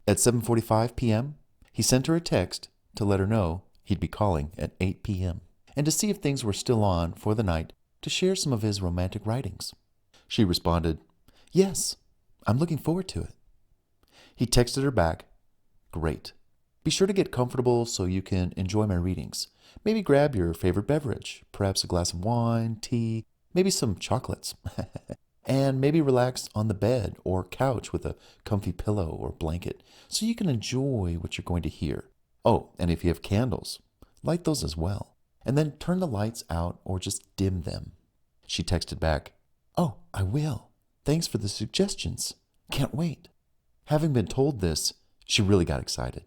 At 7:45 p.m., he sent her a text to let her know he'd be calling at 8 p.m. and to see if things were still on for the night to share some of his romantic writings. She responded, "Yes, I'm looking forward to it." He texted her back, "Great. Be sure to get comfortable so you can enjoy my readings. Maybe grab your favorite beverage, perhaps a glass of wine, tea, maybe some chocolates. And maybe relax on the bed or couch with a comfy pillow or blanket so you can enjoy what you're going to hear. Oh, and if you have candles, light those as well. And then turn the lights out or just dim them." She texted back, "Oh, I will. Thanks for the suggestions. Can't wait." Having been told this, she really got excited.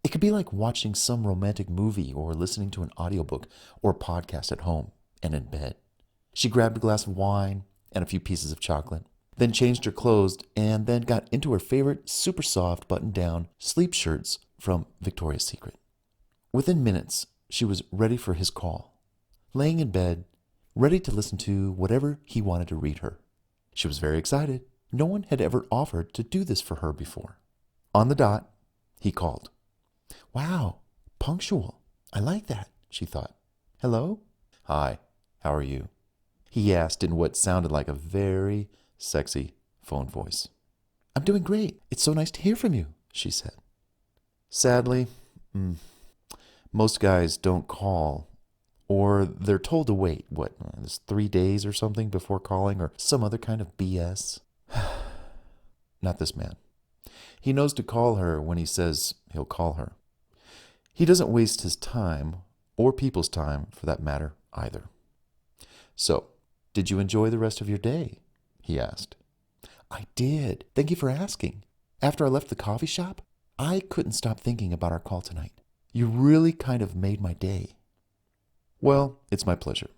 It could be like watching some romantic movie or listening to an audiobook or podcast at home and in bed. She grabbed a glass of wine and a few pieces of chocolate, then changed her clothes and then got into her favorite super soft button-down sleep shirts from Victoria's Secret. Within minutes, she was ready for his call, laying in bed, ready to listen to whatever he wanted to read her. She was very excited. No one had ever offered to do this for her before. On the dot, he called. "Wow, punctual. I like that," she thought. "Hello?" "Hi, how are you?" he asked in what sounded like a very sexy phone voice. "I'm doing great. It's so nice to hear from you," she said. Sadly, most guys don't call, or they're told to wait, it's 3 days or something before calling, or some other kind of BS. Not this man. He knows to call her when he says he'll call her. He doesn't waste his time, or people's time for that matter, either. "So, did you enjoy the rest of your day?" he asked. "I did. Thank you for asking. After I left the coffee shop, I couldn't stop thinking about our call tonight. You really kind of made my day." "Well, it's my pleasure.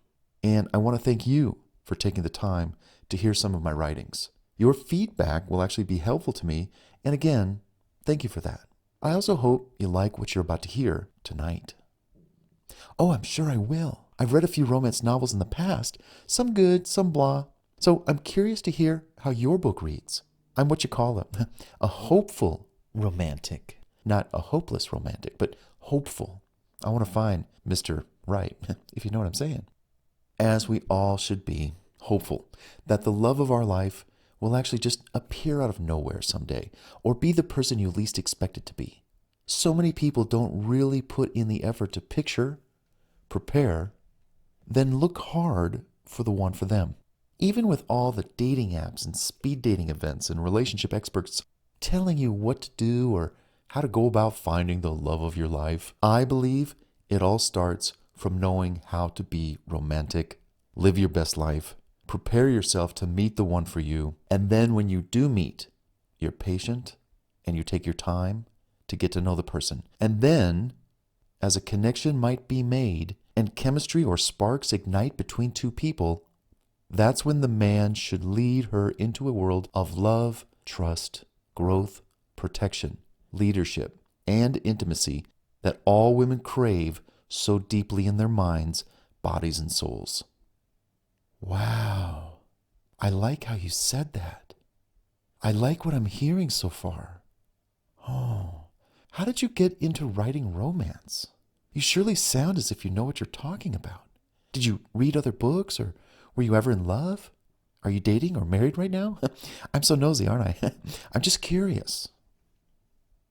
And I want to thank you for taking the time to hear some of my writings. Your feedback will actually be helpful to me, and again, thank you for that. I also hope you like what you're about to hear tonight." "Oh, I'm sure I will. I've read a few romance novels in the past, some good, some blah. So I'm curious to hear how your book reads. I'm what you call a hopeful romantic. Not a hopeless romantic, but hopeful. I want to find Mr. Right, if you know what I'm saying. As we all should be, hopeful that the love of our life will actually just appear out of nowhere someday, or be the person you least expect it to be. So many people don't really put in the effort to picture, prepare, then look hard for the one for them. Even with all the dating apps and speed dating events and relationship experts telling you what to do or how to go about finding the love of your life, I believe it all starts from knowing how to be romantic, live your best life, prepare yourself to meet the one for you, and then when you do meet, you're patient and you take your time to get to know the person. And then, as a connection might be made and chemistry or sparks ignite between two people, that's when the man should lead her into a world of love, trust, growth, protection, leadership, and intimacy that all women crave so deeply in their minds, bodies, and souls. Wow, I like how you said that. I like what I'm hearing so far. Oh, how did you get into writing romance? You surely sound as if you know what you're talking about. Did you read other books, or were you ever in love? Are you dating or married right now? I'm so nosy, aren't I? I'm just curious.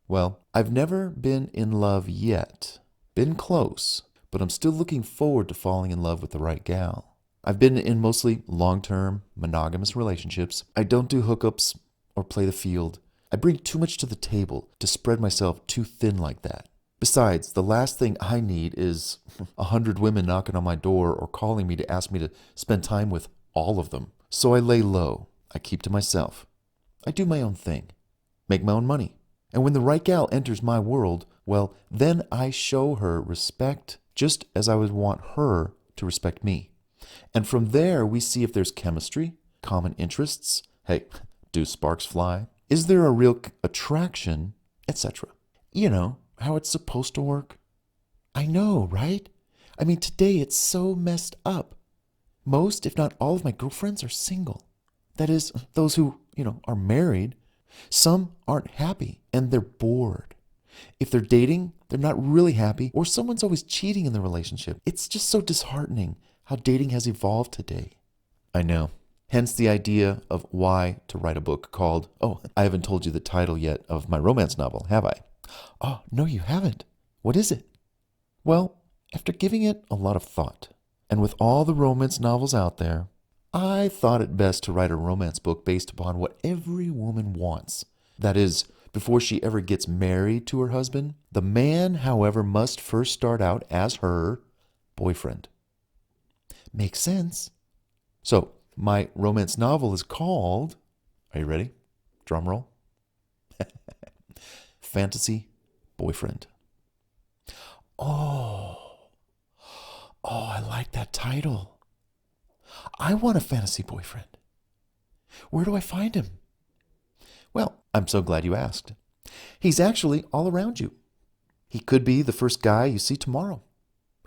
Well, I've never been in love yet. Been close, but I'm still looking forward to falling in love with the right gal. I've been in mostly long-term, monogamous relationships. I don't do hookups or play the field. I bring too much to the table to spread myself too thin like that. Besides, the last thing I need is 100 women knocking on my door or calling me to ask me to spend time with all of them. So I lay low. I keep to myself. I do my own thing. Make my own money. And when the right gal enters my world, well, then I show her respect just as I would want her to respect me. And from there, we see if there's chemistry, common interests. Hey, do sparks fly? Is there a real attraction, etc.? You know, how it's supposed to work. I know, right? I mean, today it's so messed up. Most, if not all of my girlfriends are single. That is, those who, are married Some aren't happy and they're bored. If they're dating, they're not really happy, or someone's always cheating in the relationship. It's just so disheartening how dating has evolved today. I know. Hence the idea of why to write a book called, oh, I haven't told you the title yet of my romance novel, have I? Oh, no, you haven't. What is it? Well, after giving it a lot of thought, and with all the romance novels out there, I thought it best to write a romance book based upon what every woman wants. That is, before she ever gets married to her husband, the man, however, must first start out as her boyfriend. Makes sense. So, my romance novel is called, are you ready? Drum roll. Fantasy Boyfriend. Oh, I like that title. I want a fantasy boyfriend. Where do I find him? Well, I'm so glad you asked. He's actually all around you. He could be the first guy you see tomorrow.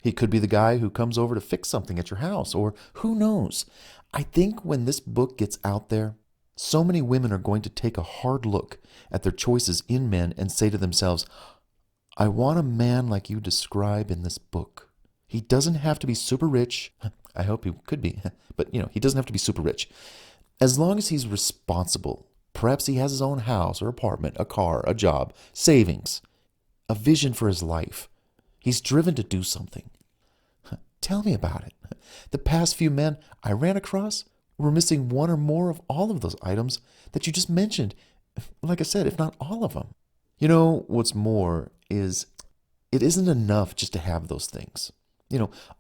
He could be the guy who comes over to fix something at your house, or who knows. I think when this book gets out there, so many women are going to take a hard look at their choices in men and say to themselves, I want a man like you describe in this book. He doesn't have to be super rich. I hope he could be, but he doesn't have to be super rich. As long as he's responsible, perhaps he has his own house or apartment, a car, a job, savings, a vision for his life. He's driven to do something. Tell me about it. The past few men I ran across were missing one or more of all of those items that you just mentioned. Like I said, if not all of them. What's more is it isn't enough just to have those things.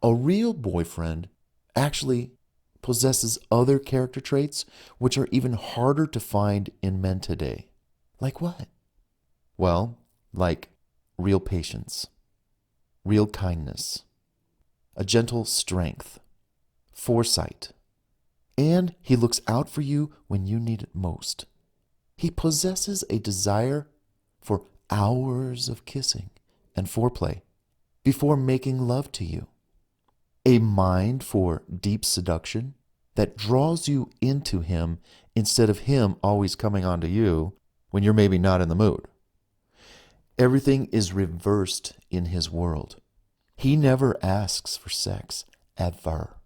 A real boyfriend actually possesses other character traits which are even harder to find in men today. Like what? Well, like real patience, real kindness, a gentle strength, foresight, and he looks out for you when you need it most. He possesses a desire for hours of kissing and foreplay before making love to you, a mind for deep seduction that draws you into him instead of him always coming onto you when you're maybe not in the mood. Everything is reversed in his world. He never asks for sex, ever.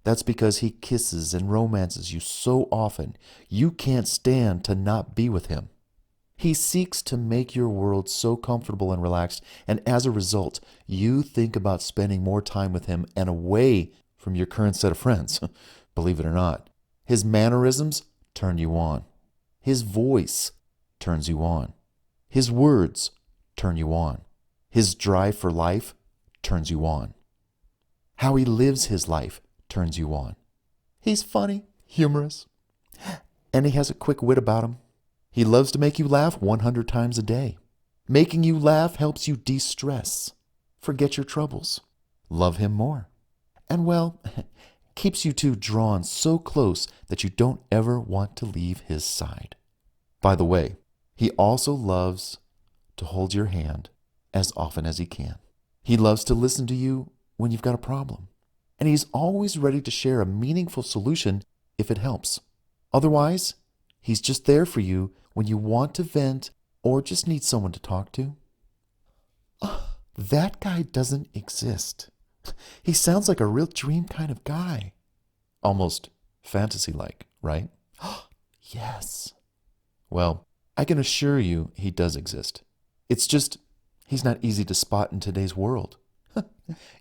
That's because he kisses and romances you so often, you can't stand to not be with him. He seeks to make your world so comfortable and relaxed, and as a result, you think about spending more time with him and away from your current set of friends. Believe it or not, his mannerisms turn you on. His voice turns you on. His words turn you on. His drive for life turns you on. How he lives his life turns you on. He's funny, humorous, and he has a quick wit about him. He loves to make you laugh 100 times a day. Making you laugh helps you de-stress, forget your troubles, love him more, and keeps you two drawn so close that you don't ever want to leave his side. By the way, he also loves to hold your hand as often as he can. He loves to listen to you when you've got a problem, and he's always ready to share a meaningful solution if it helps. Otherwise, he's just there for you when you want to vent or just need someone to talk to. That guy doesn't exist. He sounds like a real dream kind of guy. Almost fantasy-like, right? Yes. Well, I can assure you he does exist. It's just, he's not easy to spot in today's world.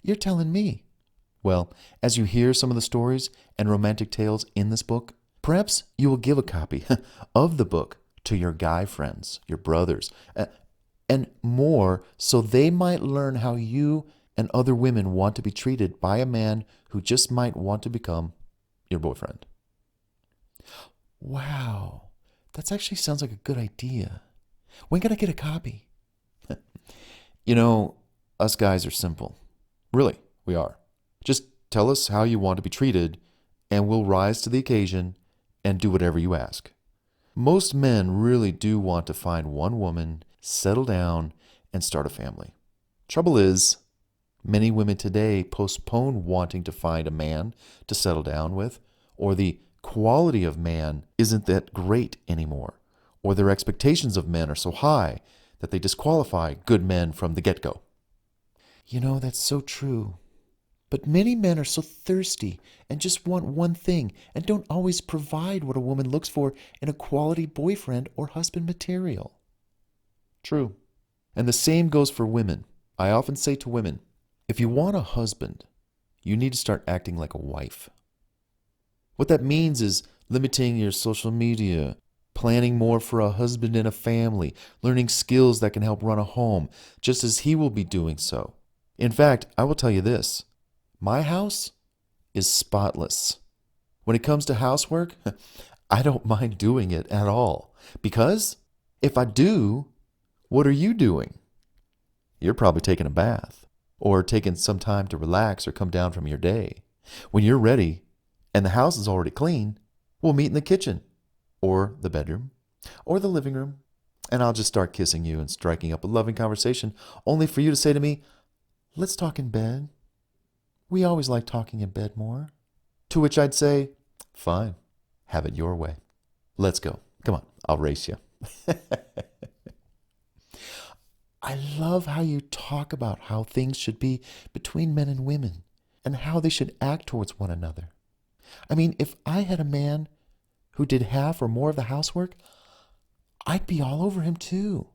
You're telling me. Well, as you hear some of the stories and romantic tales in this book, perhaps you will give a copy of the book to your guy friends, your brothers, and more, so they might learn how you and other women want to be treated by a man who just might want to become your boyfriend. Wow, that actually sounds like a good idea. When can I get a copy? Us guys are simple. Really, we are. Just tell us how you want to be treated, and we'll rise to the occasion and do whatever you ask. Most men really do want to find one woman, settle down, and start a family. Trouble is, many women today postpone wanting to find a man to settle down with, or the quality of man isn't that great anymore, or their expectations of men are so high that they disqualify good men from the get-go. That's so true. But many men are so thirsty and just want one thing and don't always provide what a woman looks for in a quality boyfriend or husband material. True. And the same goes for women. I often say to women, if you want a husband, you need to start acting like a wife. What that means is limiting your social media, planning more for a husband and a family, learning skills that can help run a home, just as he will be doing so. In fact, I will tell you this. My house is spotless. When it comes to housework, I don't mind doing it at all. Because if I do, what are you doing? You're probably taking a bath or taking some time to relax or come down from your day. When you're ready and the house is already clean, we'll meet in the kitchen or the bedroom or the living room, and I'll just start kissing you and striking up a loving conversation, only for you to say to me, let's talk in bed. We always like talking in bed more. To which I'd say, fine, have it your way. Let's go. Come on, I'll race you. I love how you talk about how things should be between men and women and how they should act towards one another. I mean, if I had a man who did half or more of the housework, I'd be all over him too.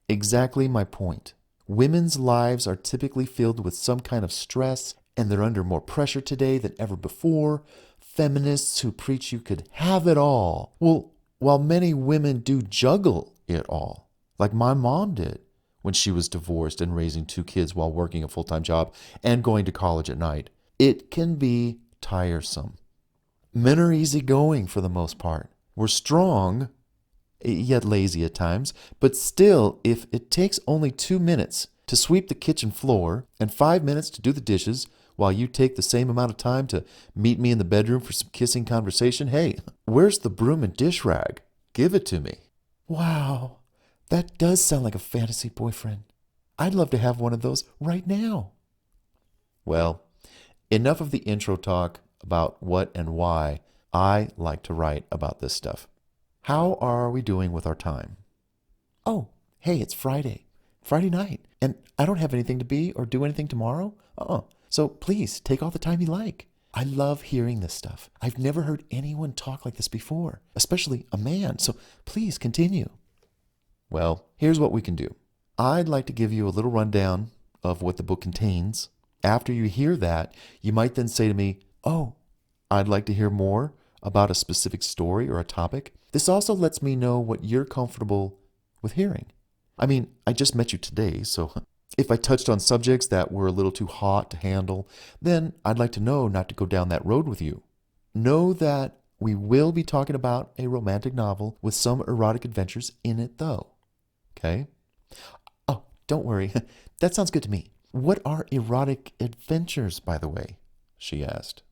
Exactly my point. Women's lives are typically filled with some kind of stress, and they're under more pressure today than ever before. Feminists who preach you could have it all. Well, while many women do juggle it all, like my mom did when she was divorced and raising 2 kids while working a full-time job and going to college at night, it can be tiresome. Men are easygoing for the most part. We're strong, yet lazy at times, but still, if it takes only 2 minutes to sweep the kitchen floor and 5 minutes to do the dishes while you take the same amount of time to meet me in the bedroom for some kissing conversation, hey, where's the broom and dish rag? Give it to me. Wow, that does sound like a fantasy boyfriend. I'd love to have one of those right now. Well, enough of the intro talk about what and why I like to write about this stuff. How are we doing with our time? Oh, hey, it's Friday night, and I don't have anything to be or do anything tomorrow. So please take all the time you like. I love hearing this stuff. I've never heard anyone talk like this before, especially a man. So please continue. Well, here's what we can do. I'd like to give you a little rundown of what the book contains. After you hear that, you might then say to me, oh, I'd like to hear more about a specific story or a topic. This also lets me know what you're comfortable with hearing. I mean, I just met you today, so if I touched on subjects that were a little too hot to handle, then I'd like to know not to go down that road with you. Know that we will be talking about a romantic novel with some erotic adventures in it, though. Okay? Oh, don't worry. That sounds good to me. What are erotic adventures, by the way? She asked.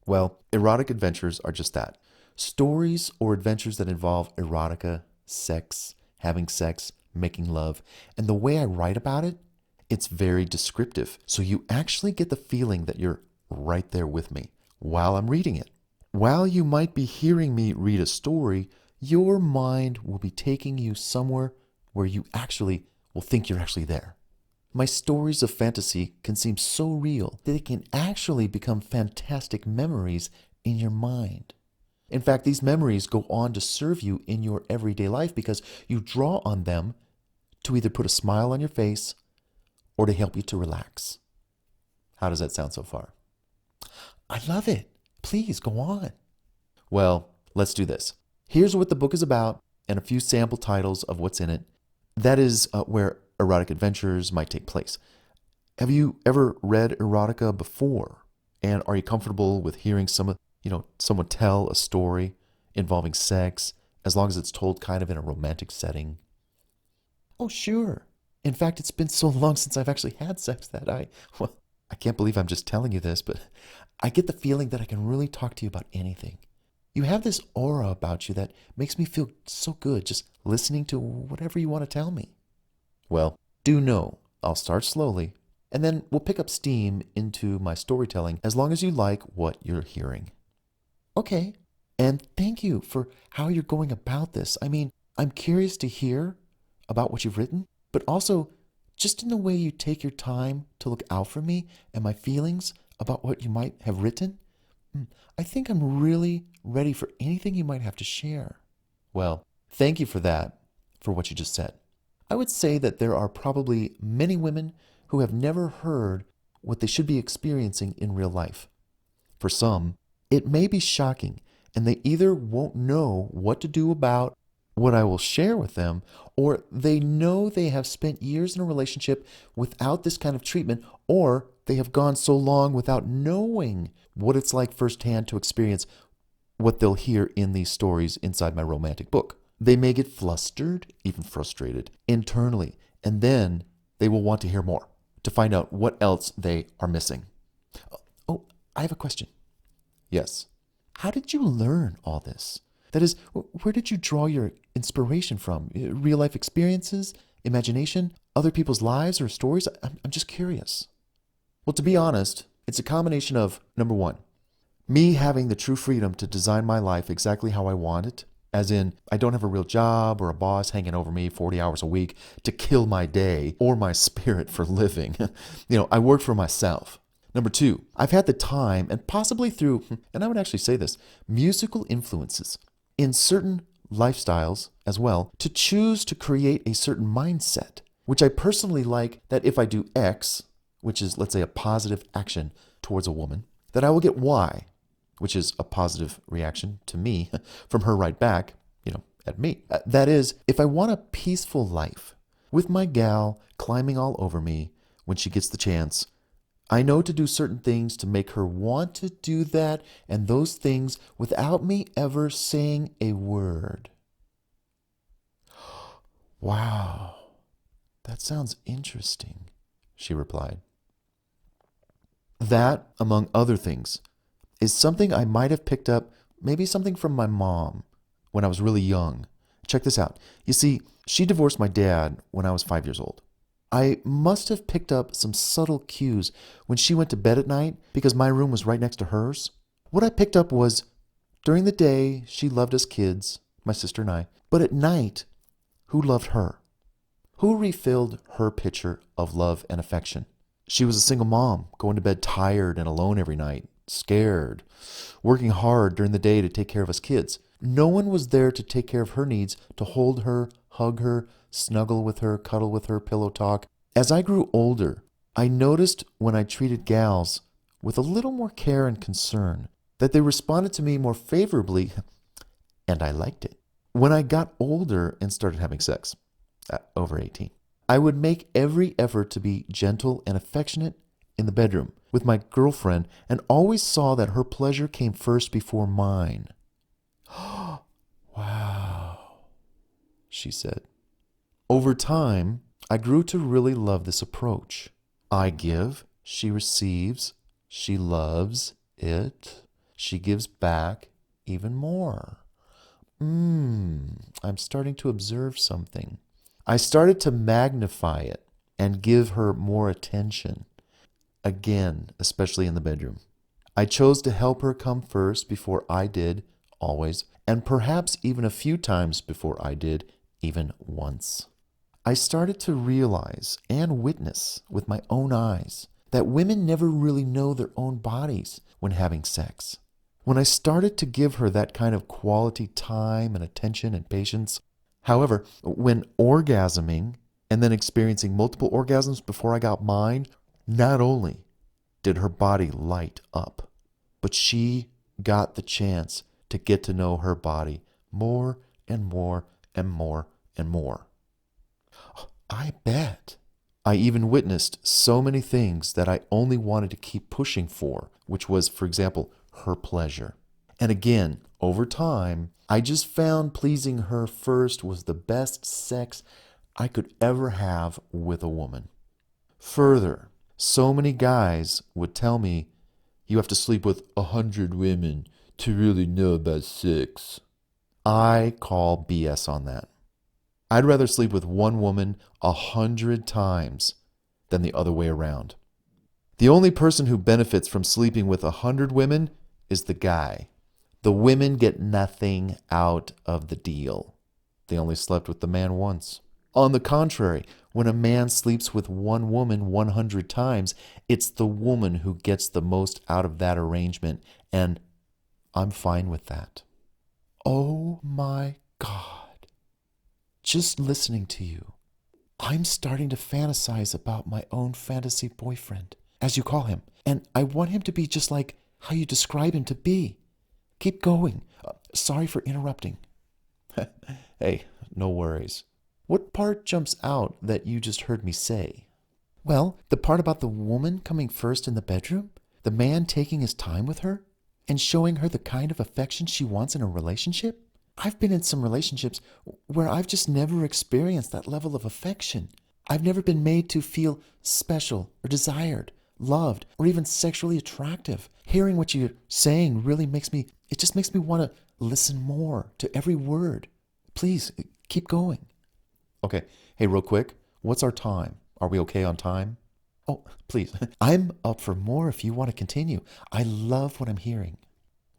Well, erotic adventures are just that. Stories or adventures that involve erotica, sex, having sex, making love. And the way I write about it, it's very descriptive. So you actually get the feeling that you're right there with me while I'm reading it. While you might be hearing me read a story, your mind will be taking you somewhere where you actually will think you're actually there. My stories of fantasy can seem so real that they can actually become fantastic memories in your mind. In fact, these memories go on to serve you in your everyday life because you draw on them to either put a smile on your face or to help you to relax. How does that sound so far? I love it. Please go on. Well, let's do this. Here's what the book is about and a few sample titles of what's in it. That is where erotic adventures might take place. Have you ever read erotica before? And are you comfortable with hearing someone tell a story involving sex, as long as it's told kind of in a romantic setting? Oh, sure. In fact, it's been so long since I've actually had sex that I can't believe I'm just telling you this, but I get the feeling that I can really talk to you about anything. You have this aura about you that makes me feel so good just listening to whatever you want to tell me. Well, do know I'll start slowly, and then we'll pick up steam into my storytelling as long as you like what you're hearing. Okay, And thank you for how you're going about this. I mean, I'm curious to hear about what you've written, but also just in the way you take your time to look out for me and my feelings about what you might have written. I think I'm really ready for anything you might have to share. Well, thank you for that, for what you just said. I would say that there are probably many women who have never heard what they should be experiencing in real life. For some, it may be shocking, and they either won't know what to do about what I will share with them, or they know they have spent years in a relationship without this kind of treatment, or they have gone so long without knowing what it's like firsthand to experience what they'll hear in these stories inside my romantic book. They may get flustered, even frustrated, internally, and then they will want to hear more to find out what else they are missing. Oh, I have a question. Yes. How did you learn all this? That is, where did you draw your inspiration from? Real life experiences, imagination, other people's lives or stories? I'm just curious. Well, to be honest, it's a combination of, number one, me having the true freedom to design my life exactly how I want it, as in, I don't have a real job or a boss hanging over me 40 hours a week to kill my day or my spirit for living. I work for myself. Number two, I've had the time, and possibly through, and I would actually say this, musical influences in certain lifestyles as well, to choose to create a certain mindset, which I personally like that if I do X, which is, let's say, a positive action towards a woman, that I will get Y, which is a positive reaction to me from her right back, at me. That is, if I want a peaceful life with my gal climbing all over me when she gets the chance, I know to do certain things to make her want to do that, and those things without me ever saying a word. Wow, that sounds interesting, she replied. That, among other things, is something I might have picked up, maybe something from my mom when I was really young. Check this out. You see, she divorced my dad when I was 5 years old. I must have picked up some subtle cues when she went to bed at night because my room was right next to hers. What I picked up was, during the day, she loved us kids, my sister and I, but at night, who loved her? Who refilled her pitcher of love and affection? She was a single mom, going to bed tired and alone every night, scared, working hard during the day to take care of us kids. No one was there to take care of her needs, to hold her, hug her, snuggle with her, cuddle with her, pillow talk. As I grew older, I noticed when I treated gals with a little more care and concern that they responded to me more favorably, and I liked it. When I got older and started having sex, over 18, I would make every effort to be gentle and affectionate in the bedroom with my girlfriend and always saw that her pleasure came first before mine. Wow, she said. Over time, I grew to really love this approach. I give, she receives, she loves it, she gives back even more. I'm starting to observe something. I started to magnify it and give her more attention. Again, especially in the bedroom. I chose to help her come first before I did, always, and perhaps even a few times before I did, even once. I started to realize and witness with my own eyes that women never really know their own bodies when having sex. When I started to give her that kind of quality time and attention and patience, however, when orgasming and then experiencing multiple orgasms before I got mine, not only did her body light up, but she got the chance to get to know her body more and more and more and more. I bet. I even witnessed so many things that I only wanted to keep pushing for, which was, for example, her pleasure. And again, over time, I just found pleasing her first was the best sex I could ever have with a woman. Further, so many guys would tell me, you have to sleep with 100 women to really know about sex. I call BS on that. I'd rather sleep with one woman 100 times than the other way around. The only person who benefits from sleeping with 100 women is the guy. The women get nothing out of the deal. They only slept with the man once. On the contrary, when a man sleeps with one woman 100 times, it's the woman who gets the most out of that arrangement, and I'm fine with that. Oh my God. Just listening to you, I'm starting to fantasize about my own fantasy boyfriend, as you call him, and I want him to be just like how you describe him to be. Keep going. Sorry for interrupting. Hey, no worries. What part jumps out that you just heard me say? Well, the part about the woman coming first in the bedroom, the man taking his time with her, and showing her the kind of affection she wants in a relationship. I've been in some relationships where I've just never experienced that level of affection. I've never been made to feel special or desired, loved, or even sexually attractive. Hearing what you're saying really makes me want to listen more to every word. Please, keep going. Okay. Hey, real quick, what's our time? Are we okay on time? Oh, please. I'm up for more if you want to continue. I love what I'm hearing.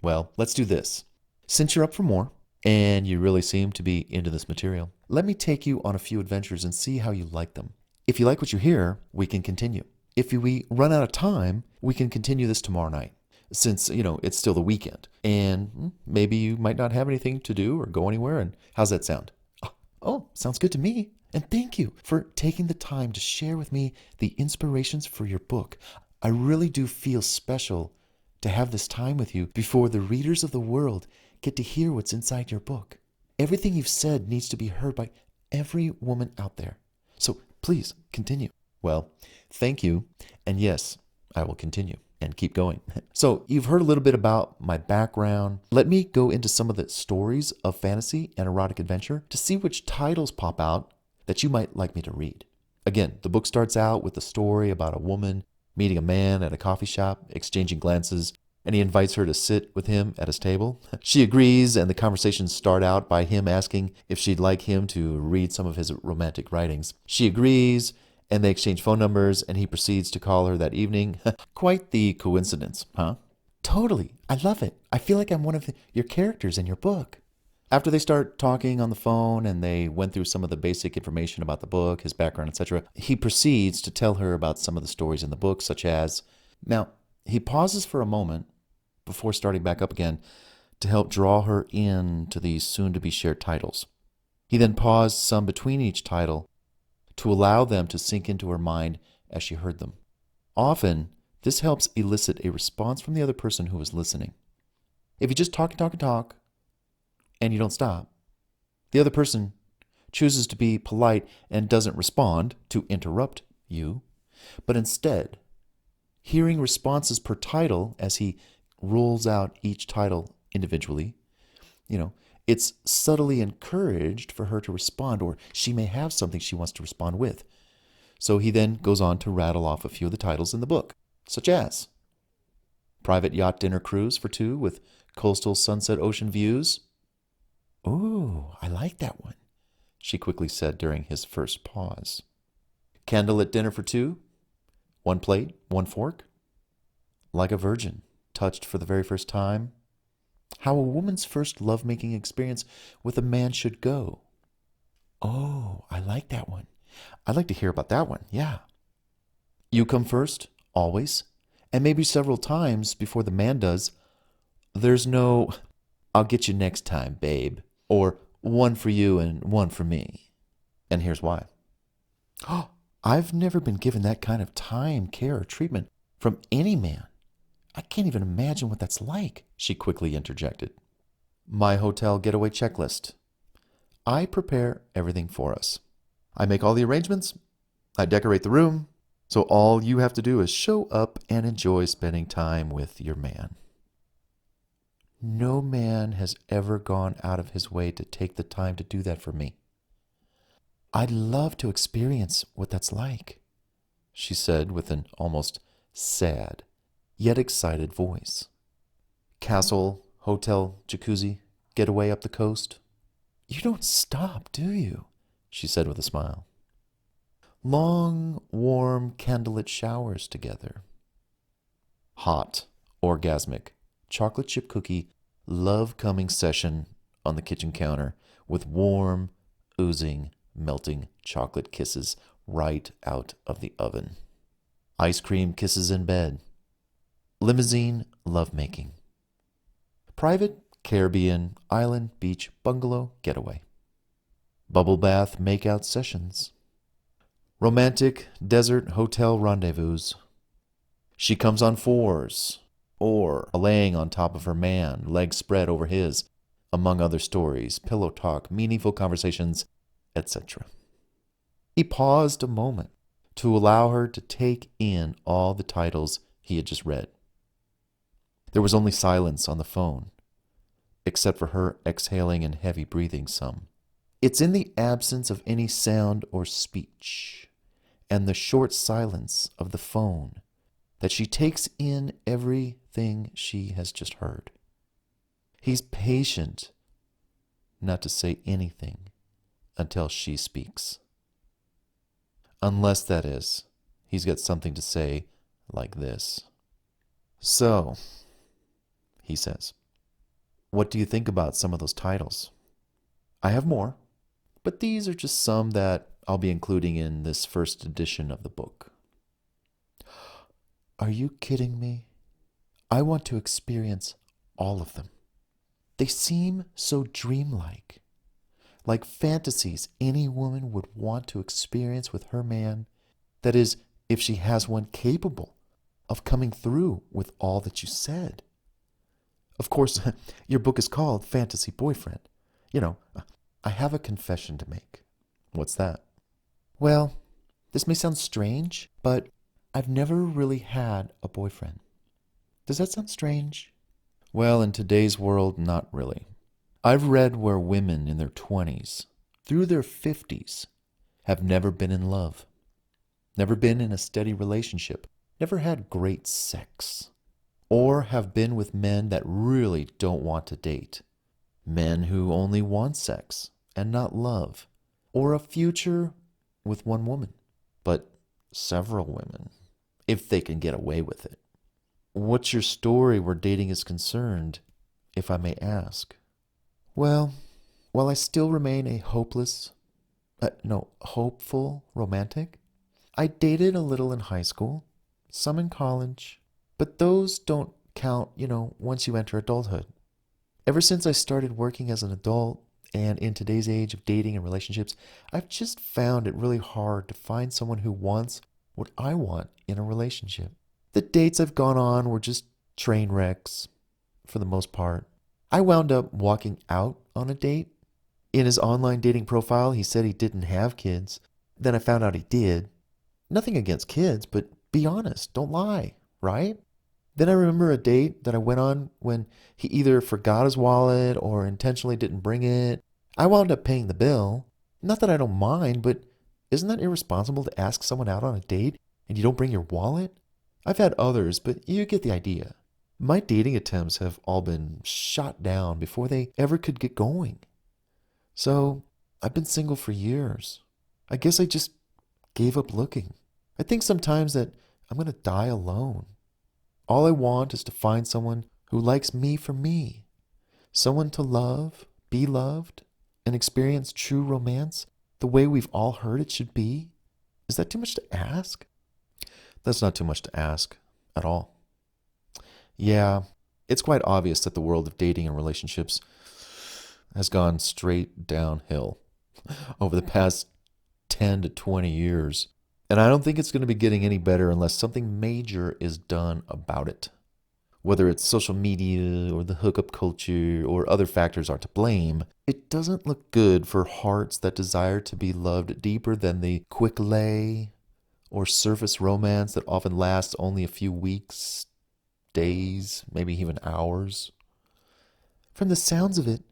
Well, let's do this. Since you're up for more, and you really seem to be into this material, let me take you on a few adventures and see how you like them. If you like what you hear, we can continue. If we run out of time, we can continue this tomorrow night, since, it's still the weekend, and maybe you might not have anything to do or go anywhere, and how's that sound? Oh, sounds good to me. And thank you for taking the time to share with me the inspirations for your book. I really do feel special to have this time with you before the readers of the world get to hear what's inside your book. Everything you've said needs to be heard by every woman out there. So please continue. Well, thank you. And yes, I will continue and keep going. So you've heard a little bit about my background. Let me go into some of the stories of fantasy and erotic adventure to see which titles pop out that you might like me to read. Again, the book starts out with a story about a woman meeting a man at a coffee shop, exchanging glances, and he invites her to sit with him at his table. She agrees, and the conversations start out by him asking if she'd like him to read some of his romantic writings. She agrees, and they exchange phone numbers, and he proceeds to call her that evening. Quite the coincidence, huh? Totally. I love it. I feel like I'm one of your characters in your book. After they start talking on the phone and they went through some of the basic information about the book, his background, etc., he proceeds to tell her about some of the stories in the book, such as... Now, he pauses for a moment before starting back up again to help draw her into these soon-to-be-shared titles. He then paused some between each title to allow them to sink into her mind as she heard them. Often, this helps elicit a response from the other person who is listening. If you just talk and talk and talk, and you don't stop, the other person chooses to be polite and doesn't respond to interrupt you, but instead, hearing responses per title as he rolls out each title individually, it's subtly encouraged for her to respond, or she may have something she wants to respond with. So he then goes on to rattle off a few of the titles in the book, such as Private Yacht Dinner Cruise for Two with Coastal Sunset Ocean Views. Ooh, I like that one, she quickly said during his first pause. Candlelit Dinner for Two, One Plate, One Fork. Like a Virgin, Touched for the Very First Time. How a Woman's First Lovemaking Experience with a Man Should Go. Oh, I like that one. I'd like to hear about that one, yeah. You Come First, Always, and maybe several times before the man does. There's no, I'll get you next time, babe, or one for you and one for me. And here's why. Oh, I've never been given that kind of time, care, or treatment from any man. I can't even imagine what that's like, she quickly interjected. My hotel getaway checklist. I prepare everything for us. I make all the arrangements. I decorate the room. So all you have to do is show up and enjoy spending time with your man. No man has ever gone out of his way to take the time to do that for me. I'd love to experience what that's like, she said with an almost sad, yet excited voice. Castle, hotel, jacuzzi, getaway up the coast. You don't stop, do you? She said with a smile. Long, warm, candlelit showers together. Hot, orgasmic, chocolate chip cookie, love-coming session on the kitchen counter with warm, oozing, melting chocolate kisses right out of the oven. Ice cream kisses in bed. Limousine lovemaking. Private Caribbean island beach bungalow getaway. Bubble bath makeout sessions. Romantic desert hotel rendezvous. She comes on fours, or laying on top of her man, legs spread over his, among other stories, pillow talk, meaningful conversations, etc. He paused a moment to allow her to take in all the titles he had just read. There was only silence on the phone, except for her exhaling and heavy breathing some. It's in the absence of any sound or speech, and the short silence of the phone, that she takes in everything she has just heard. He's patient not to say anything until she speaks. Unless, that is, he's got something to say like this. "So," he says, "what do you think about some of those titles? I have more, but these are just some that I'll be including in this first edition of the book." "Are you kidding me? I want to experience all of them. They seem so dreamlike, like fantasies any woman would want to experience with her man. That is, if she has one capable of coming through with all that you said. Of course, your book is called Fantasy Boyfriend. I have a confession to make." "What's that?" "Well, this may sound strange, but I've never really had a boyfriend. Does that sound strange?" "Well, in today's world, not really. I've read where women in their 20s, through their 50s, have never been in love, never been in a steady relationship, never had great sex, or have been with men that really don't want to date, men who only want sex and not love, or a future with one woman, but several women, if they can get away with it. What's your story where dating is concerned, if I may ask?" "Well, while I still remain a hopeful romantic, I dated a little in high school, some in college, but those don't count, once you enter adulthood. Ever since I started working as an adult, and in today's age of dating and relationships, I've just found it really hard to find someone who wants what I want in a relationship. The dates I've gone on were just train wrecks, for the most part. I wound up walking out on a date. In his online dating profile, he said he didn't have kids. Then I found out he did. Nothing against kids, but be honest, don't lie, right? Then I remember a date that I went on when he either forgot his wallet or intentionally didn't bring it. I wound up paying the bill. Not that I don't mind, but isn't that irresponsible to ask someone out on a date and you don't bring your wallet? I've had others, but you get the idea. My dating attempts have all been shot down before they ever could get going. So I've been single for years. I guess I just gave up looking. I think sometimes that I'm going to die alone. All I want is to find someone who likes me for me. Someone to love, be loved, and experience true romance the way we've all heard it should be. Is that too much to ask?" "That's not too much to ask at all. Yeah, it's quite obvious that the world of dating and relationships has gone straight downhill over the past 10 to 20 years. And I don't think it's going to be getting any better unless something major is done about it. Whether it's social media or the hookup culture or other factors are to blame, it doesn't look good for hearts that desire to be loved deeper than the quick lay or surface romance that often lasts only a few weeks, days, maybe even hours. From the sounds of it,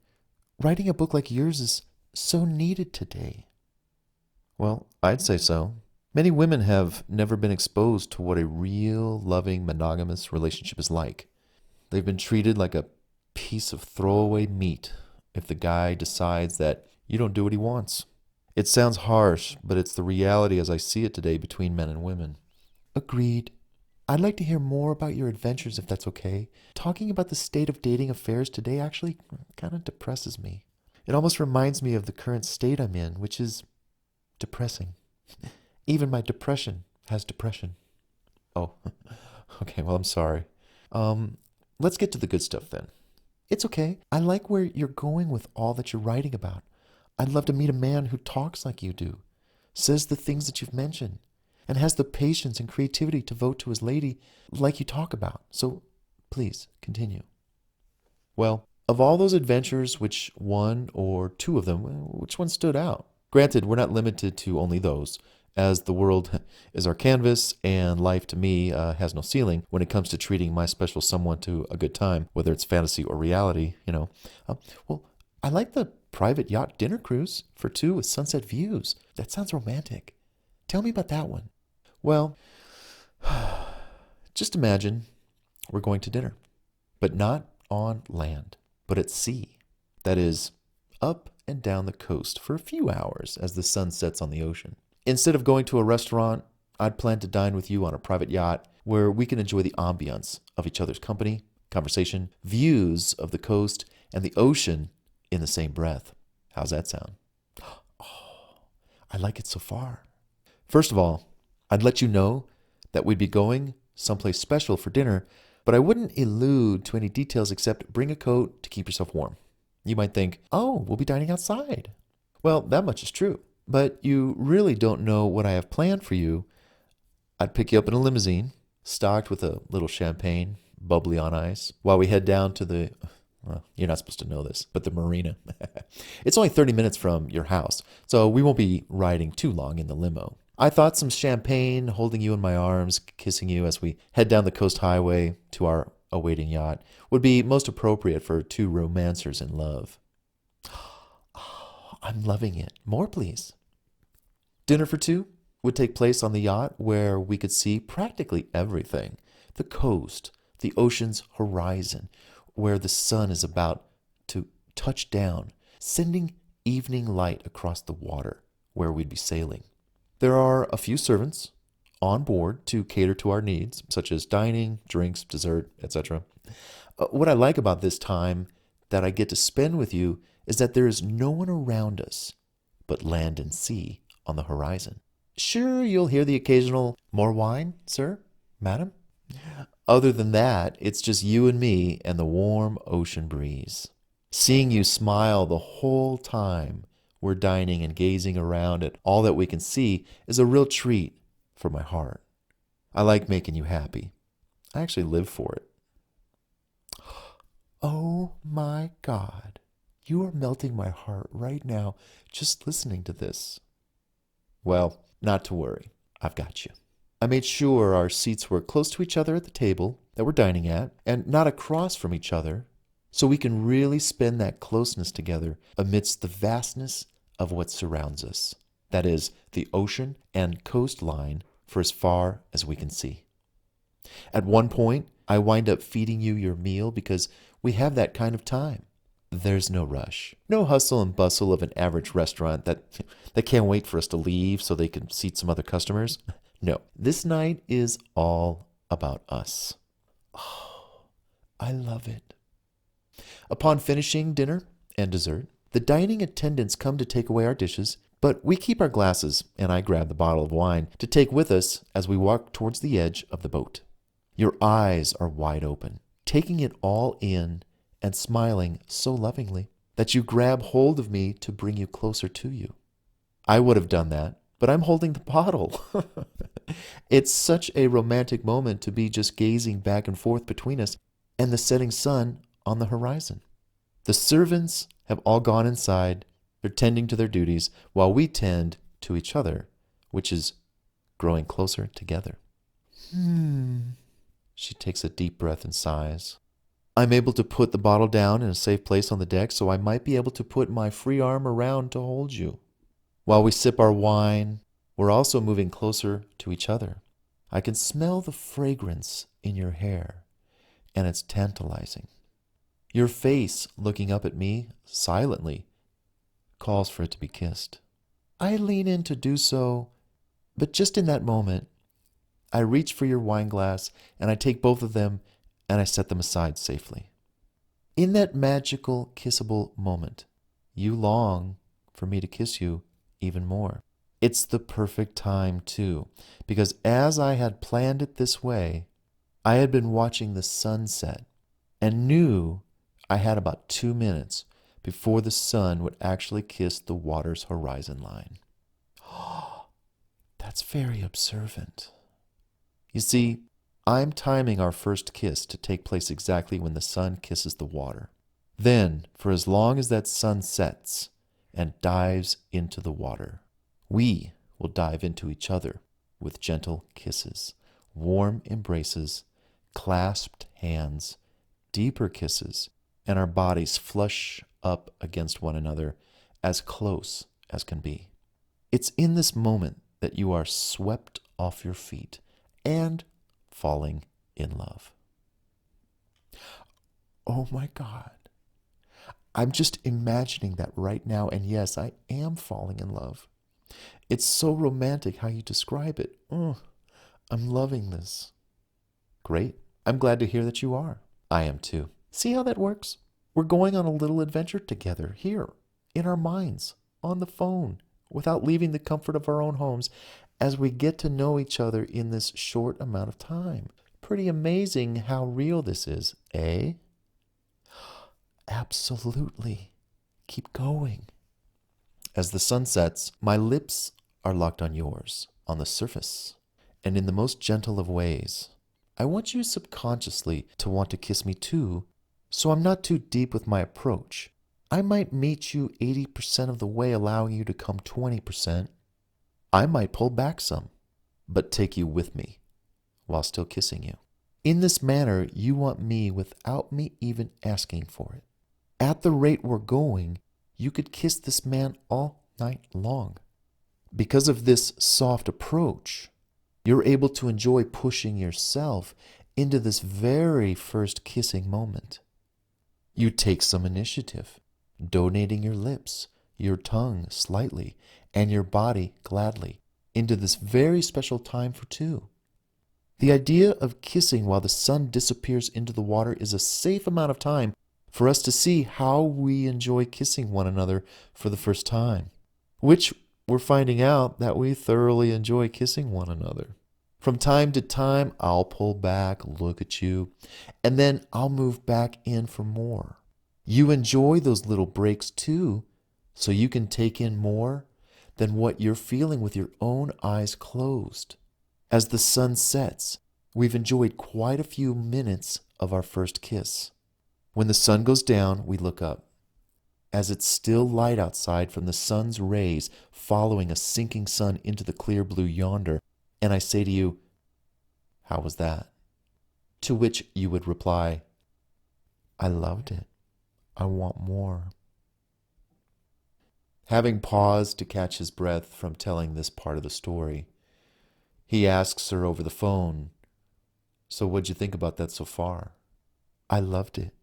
writing a book like yours is so needed today." "Well, I'd say so. Many women have never been exposed to what a real, loving, monogamous relationship is like. They've been treated like a piece of throwaway meat if the guy decides that you don't do what he wants. It sounds harsh, but it's the reality as I see it today between men and women." "Agreed. I'd like to hear more about your adventures if that's okay. Talking about the state of dating affairs today actually kind of depresses me. It almost reminds me of the current state I'm in, which is depressing. Even my depression has depression. Oh, okay, well, I'm sorry. Let's get to the good stuff then. It's okay. I like where you're going with all that you're writing about. I'd love to meet a man who talks like you do, says the things that you've mentioned, and has the patience and creativity to vote to his lady like you talk about. So please continue. Well, of all those adventures, which one or two of them, which one stood out? Granted, we're not limited to only those, as the world is our canvas and life to me has no ceiling when it comes to treating my special someone to a good time, whether it's fantasy or reality. Well, I like the private yacht dinner cruise for two with sunset views. That sounds romantic. Tell me about that one. Well, just imagine we're going to dinner, but not on land, but at sea. That is, up and down the coast for a few hours as the sun sets on the ocean. Instead of going to a restaurant, I'd plan to dine with you on a private yacht where we can enjoy the ambiance of each other's company, conversation, views of the coast, and the ocean in the same breath. How's that sound? Oh, I like it so far. First of all, I'd let you know that we'd be going someplace special for dinner, but I wouldn't allude to any details except bring a coat to keep yourself warm. You might think, oh, we'll be dining outside. Well, that much is true, but you really don't know what I have planned for you. I'd pick you up in a limousine, stocked with a little champagne, bubbly on ice, while we head down to well, you're not supposed to know this, but the marina. It's only 30 minutes from your house, so we won't be riding too long in the limo. I thought some champagne, holding you in my arms, kissing you as we head down the coast highway to our awaiting yacht, would be most appropriate for two romancers in love. Oh, I'm loving it. More, please. Dinner for two would take place on the yacht where we could see practically everything. The coast, the ocean's horizon, where the sun is about to touch down, sending evening light across the water where we'd be sailing. There are a few servants on board to cater to our needs, such as dining, drinks, dessert, etc. What I like about this time that I get to spend with you is that there is no one around us but land and sea on the horizon. Sure, you'll hear the occasional, "More wine, sir, madam?" Other than that, it's just you and me and the warm ocean breeze. Seeing you smile the whole time we're dining and gazing around at all that we can see is a real treat for my heart. I like making you happy. I actually live for it. Oh my God. You are melting my heart right now just listening to this. Well, not to worry. I've got you. I made sure our seats were close to each other at the table that we're dining at and not across from each other, so we can really spend that closeness together amidst the vastness of what surrounds us. That is, the ocean and coastline for as far as we can see. At one point, I wind up feeding you your meal because we have that kind of time. There's no rush, no hustle and bustle of an average restaurant that can't wait for us to leave so they can seat some other customers. No, this night is all about us. Oh, I love it. Upon finishing dinner and dessert, the dining attendants come to take away our dishes, but we keep our glasses, and I grab the bottle of wine to take with us as we walk towards the edge of the boat. Your eyes are wide open, taking it all in and smiling so lovingly that you grab hold of me to bring you closer to you. I would have done that, but I'm holding the bottle. It's such a romantic moment to be just gazing back and forth between us and the setting sun on the horizon. The servants have all gone inside. They're tending to their duties while we tend to each other, which is growing closer together. She takes a deep breath and sighs. I'm able to put the bottle down in a safe place on the deck, so I might be able to put my free arm around to hold you. While we sip our wine, we're also moving closer to each other. I can smell the fragrance in your hair, and it's tantalizing. Your face, looking up at me silently, calls for it to be kissed. I lean in to do so, but just in that moment, I reach for your wine glass, and I take both of them, and I set them aside safely. In that magical, kissable moment, you long for me to kiss you even more. It's the perfect time, too, because as I had planned it this way, I had been watching the sunset and knew I had about 2 minutes before the sun would actually kiss the water's horizon line. That's very observant. You see, I'm timing our first kiss to take place exactly when the sun kisses the water. Then, for as long as that sun sets and dives into the water, we will dive into each other with gentle kisses, warm embraces, clasped hands, deeper kisses, and our bodies flush up against one another as close as can be. It's in this moment that you are swept off your feet and falling in love. Oh my God. I'm just imagining that right now, and yes, I am falling in love. It's so romantic how you describe it. Oh, I'm loving this. Great. I'm glad to hear that you are. I am too. See how that works? We're going on a little adventure together here, in our minds, on the phone, without leaving the comfort of our own homes, as we get to know each other in this short amount of time. Pretty amazing how real this is, eh? Absolutely. Keep going. As the sun sets, my lips are locked on yours, on the surface, and in the most gentle of ways. I want you subconsciously to want to kiss me too, so I'm not too deep with my approach. I might meet you 80% of the way, allowing you to come 20%. I might pull back some, but take you with me, while still kissing you. In this manner, you want me without me even asking for it. At the rate we're going, you could kiss this man all night long. Because of this soft approach, you're able to enjoy pushing yourself into this very first kissing moment. You take some initiative, donating your lips, your tongue slightly, and your body gladly into this very special time for two. The idea of kissing while the sun disappears into the water is a safe amount of time for us to see how we enjoy kissing one another for the first time, which we're finding out that we thoroughly enjoy kissing one another. From time to time, I'll pull back, look at you, and then I'll move back in for more. You enjoy those little breaks too, so you can take in more than what you're feeling with your own eyes closed. As the sun sets, we've enjoyed quite a few minutes of our first kiss. When the sun goes down, we look up. As it's still light outside from the sun's rays following a sinking sun into the clear blue yonder, and I say to you, "How was that?" To which you would reply, "I loved it. I want more." Having paused to catch his breath from telling this part of the story, he asks her over the phone, "So what'd you think about that so far?" "I loved it.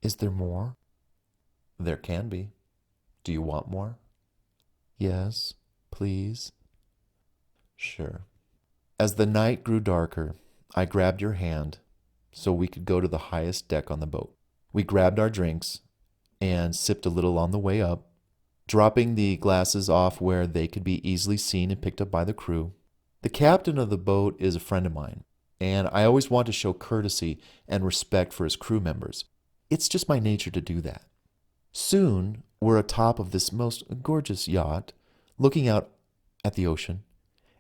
Is there more?" "There can be. Do you want more?" "Yes, please." "Sure." As the night grew darker, I grabbed your hand so we could go to the highest deck on the boat. We grabbed our drinks and sipped a little on the way up, dropping the glasses off where they could be easily seen and picked up by the crew. The captain of the boat is a friend of mine, and I always want to show courtesy and respect for his crew members. It's just my nature to do that. Soon, we're atop of this most gorgeous yacht, looking out at the ocean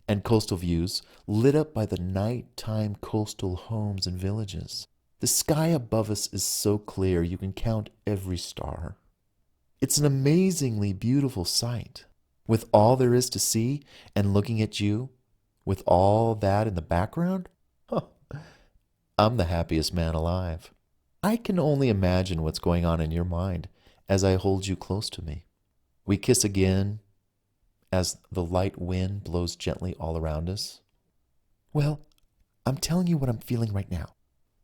and coastal views lit up by the nighttime coastal homes and villages. The sky above us is so clear you can count every star. It's an amazingly beautiful sight. With all there is to see and looking at you, with all that in the background, I'm the happiest man alive. I can only imagine what's going on in your mind as I hold you close to me. We kiss again as the light wind blows gently all around us. Well, I'm telling you what I'm feeling right now,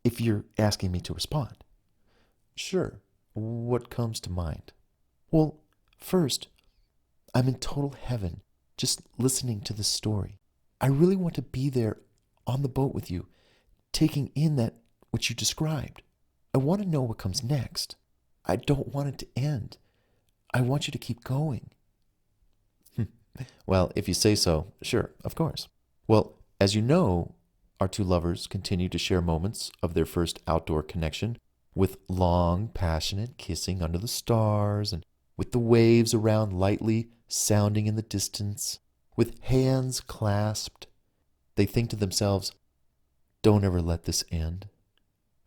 if you're asking me to respond. Sure. What comes to mind? Well, first, I'm in total heaven just listening to this story. I really want to be there on the boat with you, taking in that which you described. I want to know what comes next. I don't want it to end. I want you to keep going. Well, if you say so, sure, of course. Well, as you know, our two lovers continue to share moments of their first outdoor connection with long, passionate kissing under the stars and with the waves around lightly sounding in the distance, with hands clasped. They think to themselves, don't ever let this end.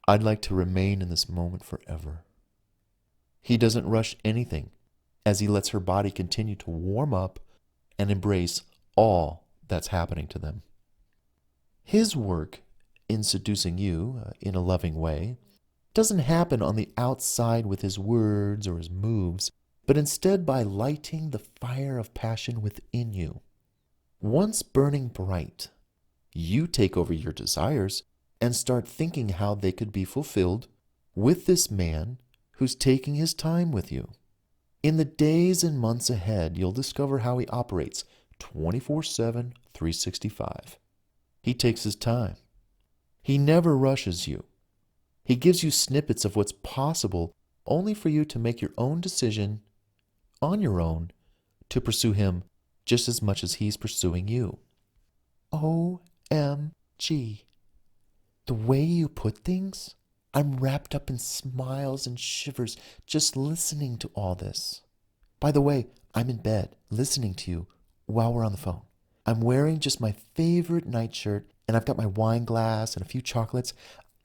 I'd like to remain in this moment forever. He doesn't rush anything as he lets her body continue to warm up and embrace all that's happening to them. His work in seducing you in a loving way doesn't happen on the outside with his words or his moves, but instead by lighting the fire of passion within you. Once burning bright, you take over your desires and start thinking how they could be fulfilled with this man who's taking his time with you. In the days and months ahead, you'll discover how he operates 24/7, 365. He takes his time. He never rushes you. He gives you snippets of what's possible only for you to make your own decision on your own to pursue him just as much as he's pursuing you. OMG. The way you put things, I'm wrapped up in smiles and shivers just listening to all this. By the way, I'm in bed listening to you while we're on the phone. I'm wearing just my favorite nightshirt, and I've got my wine glass and a few chocolates.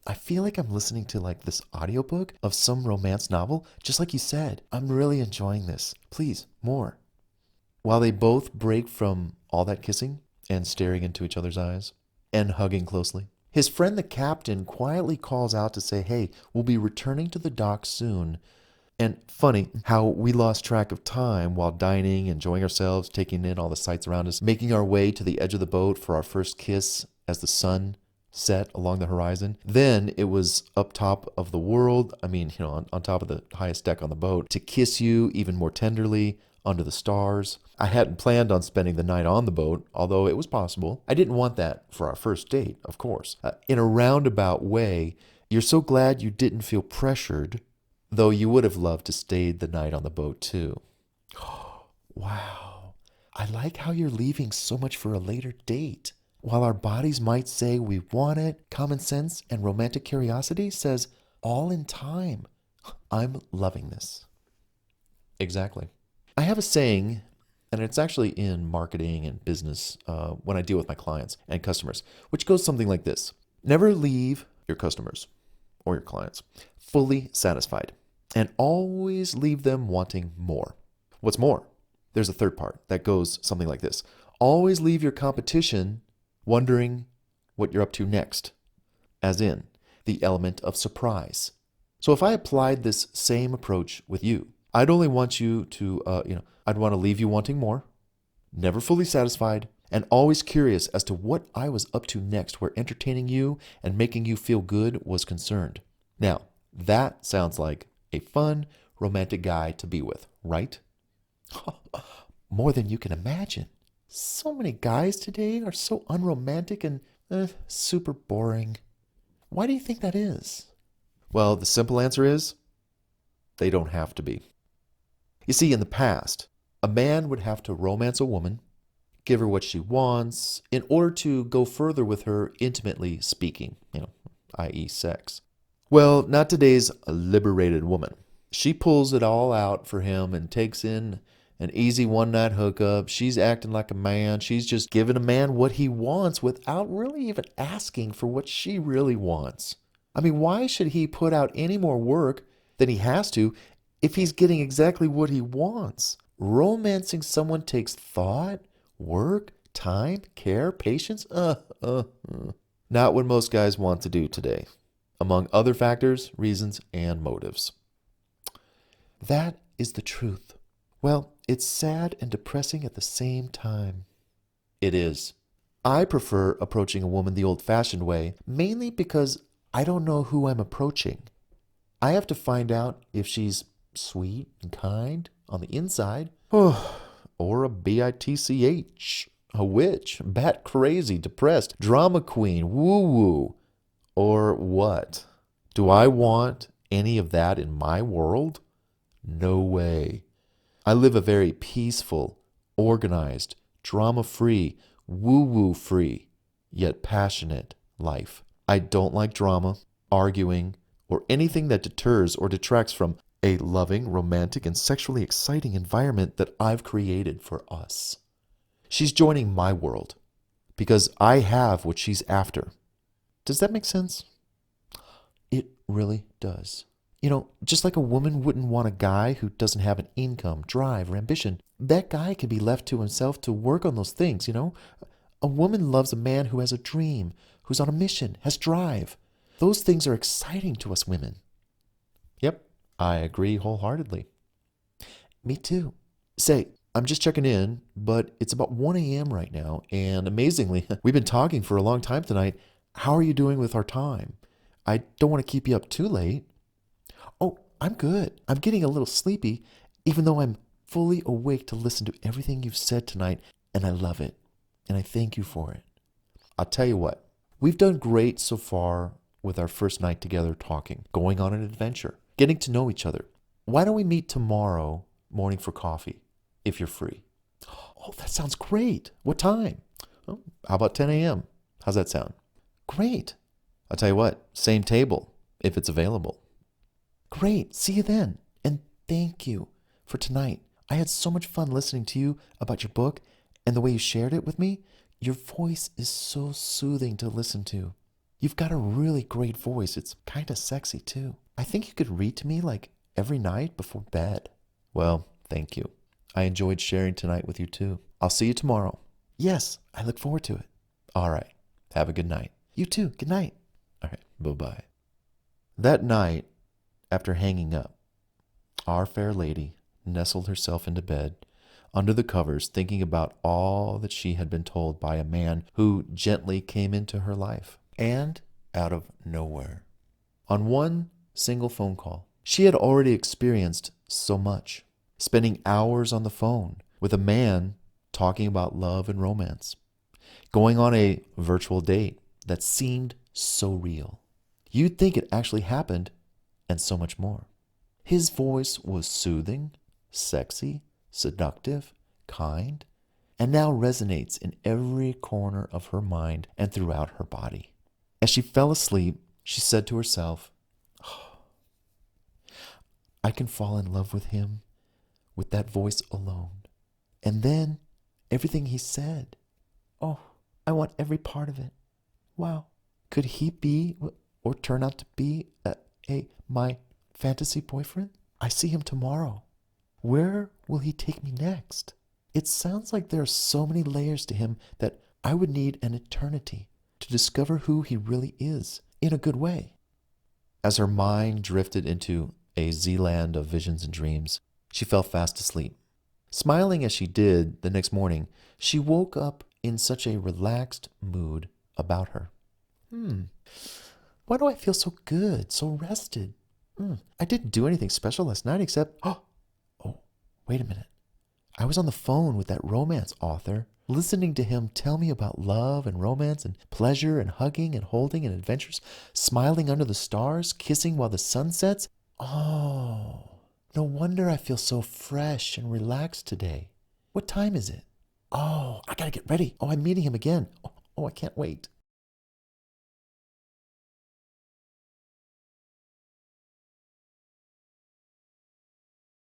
I feel like I'm listening to like this audiobook of some romance novel, just like you said. I'm really enjoying this. Please, more. While they both break from all that kissing and staring into each other's eyes and hugging closely, his friend the captain quietly calls out to say, hey, we'll be returning to the dock soon. And funny how we lost track of time while dining, enjoying ourselves, taking in all the sights around us, making our way to the edge of the boat for our first kiss as the sun set along the horizon. Then it was up top of the world, on top of the highest deck on the boat, to kiss you even more tenderly under the stars. I hadn't planned on spending the night on the boat, although it was possible. I didn't want that for our first date, of course. In a roundabout way, you're so glad you didn't feel pressured, though you would have loved to stay the night on the boat too. Wow. I like how you're leaving so much for a later date. While our bodies might say we want it, common sense and romantic curiosity says all in time. I'm loving this. Exactly. I have a saying, and it's actually in marketing and business when I deal with my clients and customers, which goes something like this. Never leave your customers or your clients fully satisfied, and always leave them wanting more. What's more? There's a third part that goes something like this. Always leave your competition wondering what you're up to next, as in the element of surprise. So if I applied this same approach with you, I'd only want you to, I'd want to leave you wanting more, never fully satisfied, and always curious as to what I was up to next where entertaining you and making you feel good was concerned. Now, that sounds like a fun, romantic guy to be with, right? More than you can imagine. So many guys today are so unromantic and super boring. Why do you think that is? Well, the simple answer is they don't have to be. You see, in the past, a man would have to romance a woman, give her what she wants, in order to go further with her intimately speaking, i.e. sex. Well, not today's liberated woman. She pulls it all out for him and takes in an easy one-night hookup. She's acting like a man. She's just giving a man what he wants without really even asking for what she really wants. Why should he put out any more work than he has to if he's getting exactly what he wants? Romancing someone takes thought, work, time, care, patience. Not what most guys want to do today, among other factors, reasons, and motives. That is the truth. Well, it's sad and depressing at the same time. It is. I prefer approaching a woman the old-fashioned way, mainly because I don't know who I'm approaching. I have to find out if she's sweet and kind on the inside, or a bitch a witch, bat crazy, depressed, drama queen, woo-woo, or what? Do I want any of that in my world? No way. I live a very peaceful, organized, drama-free, woo-woo-free, yet passionate life. I don't like drama, arguing, or anything that deters or detracts from a loving, romantic, and sexually exciting environment that I've created for us. She's joining my world because I have what she's after. Does that make sense? It really does. You know, just like a woman wouldn't want a guy who doesn't have an income, drive, or ambition, that guy can be left to himself to work on those things, you know? A woman loves a man who has a dream, who's on a mission, has drive. Those things are exciting to us women. Yep, I agree wholeheartedly. Me too. Say, I'm just checking in, but it's about 1 a.m. right now, and amazingly, we've been talking for a long time tonight. How are you doing with our time? I don't want to keep you up too late. Oh, I'm good. I'm getting a little sleepy, even though I'm fully awake to listen to everything you've said tonight, and I love it, and I thank you for it. I'll tell you what, we've done great so far with our first night together talking, going on an adventure, getting to know each other. Why don't we meet tomorrow morning for coffee, if you're free? Oh, that sounds great. What time? Oh, how about 10 a.m.? How's that sound? Great. I'll tell you what, same table, if it's available. Great. See you then. And thank you for tonight. I had so much fun listening to you about your book and the way you shared it with me. Your voice is so soothing to listen to. You've got a really great voice. It's kind of sexy too. I think you could read to me like every night before bed. Well, thank you. I enjoyed sharing tonight with you too. I'll see you tomorrow. Yes, I look forward to it. All right. Have a good night. You too. Good night. All right. Bye-bye. That night, after hanging up, our fair lady nestled herself into bed under the covers, thinking about all that she had been told by a man who gently came into her life and out of nowhere. On one single phone call, she had already experienced so much, spending hours on the phone with a man talking about love and romance, going on a virtual date that seemed so real. You'd think it actually happened, and so much more. His voice was soothing, sexy, seductive, kind, and now resonates in every corner of her mind and throughout her body. As she fell asleep, she said to herself, oh, I can fall in love with him with that voice alone. And then everything he said. Oh, I want every part of it. Wow. Could he be or turn out to be my fantasy boyfriend? I see him tomorrow. Where will he take me next? It sounds like there are so many layers to him that I would need an eternity to discover who he really is in a good way. As her mind drifted into a Z-land of visions and dreams, she fell fast asleep. Smiling as she did the next morning, she woke up in such a relaxed mood about her. Why do I feel so good, so rested? I didn't do anything special last night except, oh, wait a minute. I was on the phone with that romance author, listening to him tell me about love and romance and pleasure and hugging and holding and adventures, smiling under the stars, kissing while the sun sets. Oh, no wonder I feel so fresh and relaxed today. What time is it? Oh, I gotta get ready. Oh, I'm meeting him again. Oh, I can't wait.